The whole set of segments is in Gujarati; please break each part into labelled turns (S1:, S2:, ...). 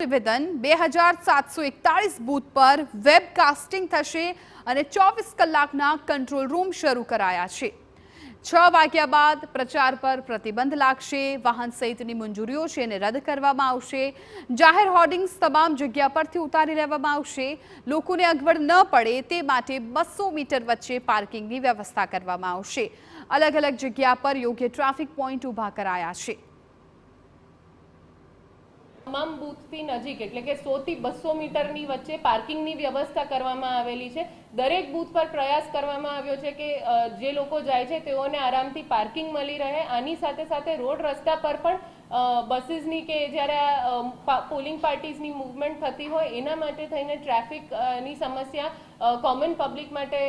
S1: નિવેદન 2741 બૂથ પર વેબકાસ્ટિંગ થશે અને 24 કલાકના કંટ્રોલ રૂમ શરૂ કરાયા છે। 6 વાગ્યા બાદ પ્રચાર પર પ્રતિબંધ લાગશે। વાહન સહિતની મંજૂરીઓ છે એને રદ કરવામાં આવશે। જાહેર હોર્ડિંગ્સ તમામ જગ્યા પરથી ઉતારી લેવામાં આવશે। લોકોને અગવડ ન પડે તે માટે 200 મીટર વચ્ચે પાર્કિંગની વ્યવસ્થા કરવામાં આવશે। અલગ અલગ જગ્યા પર યોગ્ય ટ્રાફિક પોઈન્ટ ઊભા કરાયા છે।
S2: તમામ બૂથથી નજીક એટલે કે 100 થી 200 મીટરની વચ્ચે પાર્કિંગની વ્યવસ્થા કરવામાં આવેલી છે। દરેક બૂથ પર પ્રયાસ કરવામાં આવ્યો છે કે જે લોકો જાય છે તેઓને આરામથી પાર્કિંગ મળી રહે। આની સાથે સાથે રોડ રસ્તા પર પણ બસીસની કે જ્યારે પોલિંગ પાર્ટીઝની મૂવમેન્ટ થતી હોય એના માટે થઈને ટ્રાફિકની સમસ્યા કોમન પબ્લિક માટે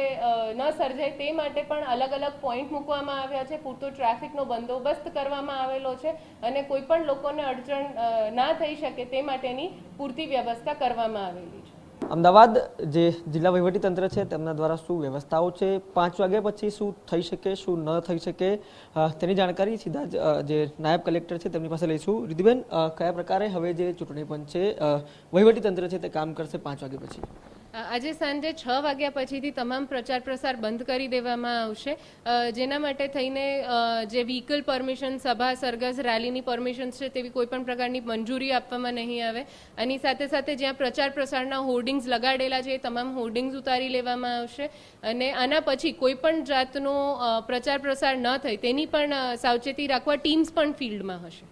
S2: ન સર્જાય તે માટે પણ અલગ અલગ પોઈન્ટ મૂકવામાં આવ્યા છે। પૂરતો ટ્રાફિકનો બંદોબસ્ત કરવામાં આવેલો છે અને કોઈ પણ લોકોને અડચણ ના થઈ શકે તે માટેની પૂરતી વ્યવસ્થા કરવામાં આવેલી છે।
S3: અમદાવાદ જે જિલ્લા વહીવટી તંત્ર છે તેમના દ્વારા શું વ્યવસ્થાઓ છે, 5 વાગ્યા પછી શું થઈ શકે શું ન થઈ શકે તેની જાણકારી સીધા જ જે નાયબ કલેક્ટર છે તેમની પાસે લઈશું। રિદ્ધિબેન, કયા પ્રકારે હવે જે ચૂંટણી પંચ છે વહીવટી તંત્ર છે તે કામ કરશે 5 વાગ્યા પછી?
S2: આજે સાંજે 6 વાગ્યા પછીથી તમામ પ્રચાર પ્રસાર બંધ કરી દેવામાં આવશે, જેના માટે થઈને જે વ્હીકલ પરમિશન, સભા સરઘસ, રેલીની પરમિશન છે તેવી કોઈ પણ પ્રકારની મંજૂરી આપવામાં નહીં આવે। આની સાથે સાથે જ્યાં પ્રચાર પ્રસારના હોર્ડિંગ્સ લગાડેલા છે એ તમામ હોર્ડિંગ્સ ઉતારી લેવામાં આવશે અને આના પછી કોઈ પણ જાતનો પ્રચાર પ્રસાર ન થાય તેની પણ સાવચેતી રાખવા ટીમ્સ પણ ફિલ્ડમાં હશે।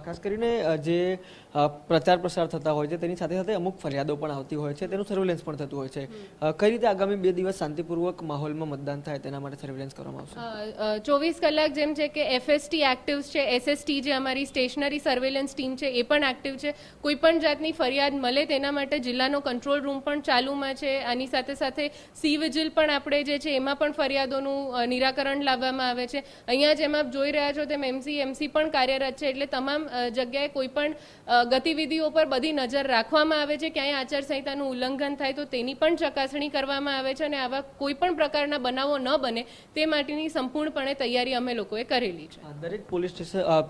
S3: ખાસ કરીને જે પ્રચાર પ્રસાર થતા હોય છે તેની સાથે સાથે અમુક ફરિયાદો પણ આવતી હોય છે, તેનું સર્વેલન્સ પણ થતું હોય છે। કઈ રીતે આગામી 2 દિવસ શાંતિપૂર્વક માહોલમાં મતદાન થાય તેના માટે સર્વેલન્સ કરવામાં આવશે?
S2: 24 કલાક જેમ છે કે FST એક્ટિવ છે, SST જે અમારી સ્ટેશનરી સર્વેલન્સ ટીમ છે એ પણ એક્ટિવ છે। કોઈ પણ જાતની ફરિયાદ મળે તેના માટે જિલ્લાનો કંટ્રોલ રૂમ પણ ચાલુમાં છે। આની સાથે સાથે સી વિજિલ પણ આપણે જે છે એમાં પણ ફરિયાદોનું નિરાકરણ લાવવામાં આવે છે। અહીંયા જેમ આપ જોઈ રહ્યા છો તેમ MC પણ કાર્યરત છે, એટલે તમામ જગ્યાએ કોઈ પણ ગતિવિધિઓ પર બધી નજર રાખવામાં આવે છે। ક્યાંય આચારસંહિતાનું ઉલ્લંઘન થાય તો તેની પણ ચકાસણી કરવામાં આવે છે અને આવા કોઈ પણ પ્રકારના બનાવો ન બને તે માટેની સંપૂર્ણપણે તૈયારી અમે લોકોએ કરેલી છે।
S3: દરેક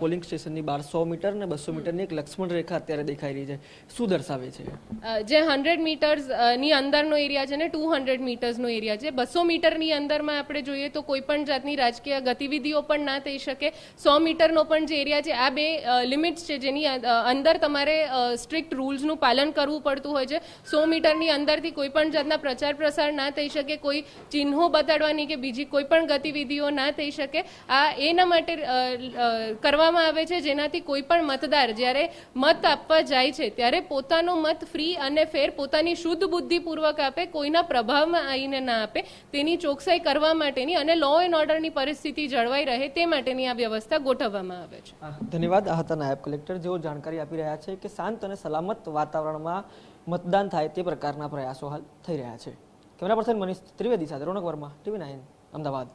S3: પોલિંગ સ્ટેશનની 100 મીટર અને 200 મીટરની એક લક્ષ્મણ રેખા અત્યારે દેખાઈ રહી છે, શું દર્શાવે છે?
S2: જે 100 મીટર્સની અંદરનો એરિયા છે ને 200 મીટર્સનો એરિયા છે। 200 મીટરની અંદરમાં આપણે જોઈએ તો કોઈ પણ જાતની રાજકીય ગતિવિધિઓ પણ ના થઈ શકે। 100 મીટરનો પણ જે એરિયા છે, આ બે લિમિટ્સ છે જેની અંદર તમારે સ્ટ્રિક્ટ રૂલ્સનું પાલન કરવું પડતું હોય છે। 100 મીટરની અંદરથી કોઈ પણ જાતના પ્રચાર પ્રસાર ના થઈ શકે, કોઈ ચિહ્નો બતાડવાની કે બીજી કોઈ પણ ગતિવિધિઓ ના થઈ શકે। આ એના માટે કરવામાં આવે છે જેનાથી કોઈ પણ મતદાર જ્યારે મત આપવા જાય છે ત્યારે પોતાનો મત ફ્રી અને ફેર પોતાની શુદ્ધ બુદ્ધિપૂર્વક આપે, કોઈના પ્રભાવમાં આવીને ના આપે, તેની ચોકસાઈ કરવા માટેની અને લો એન્ડ ઓર્ડરની પરિસ્થિતિ જળવાઈ રહે તે માટેની આ વ્યવસ્થા ગોઠવવામાં આવે છે।
S3: ધન્યવાદ। આ હતા નાયબ કલેક્ટર, જેઓ જાણકારી આપી રહ્યા છે કે શાંત અને સલામત વાતાવરણમાં મતદાન થાય તે પ્રકારના પ્રયાસો હાલ થઈ રહ્યા છે। કેમેરા પર્સન મનીષ ત્રિવેદી સાથે રોનક વર્મા, TV9 અમદાવાદ।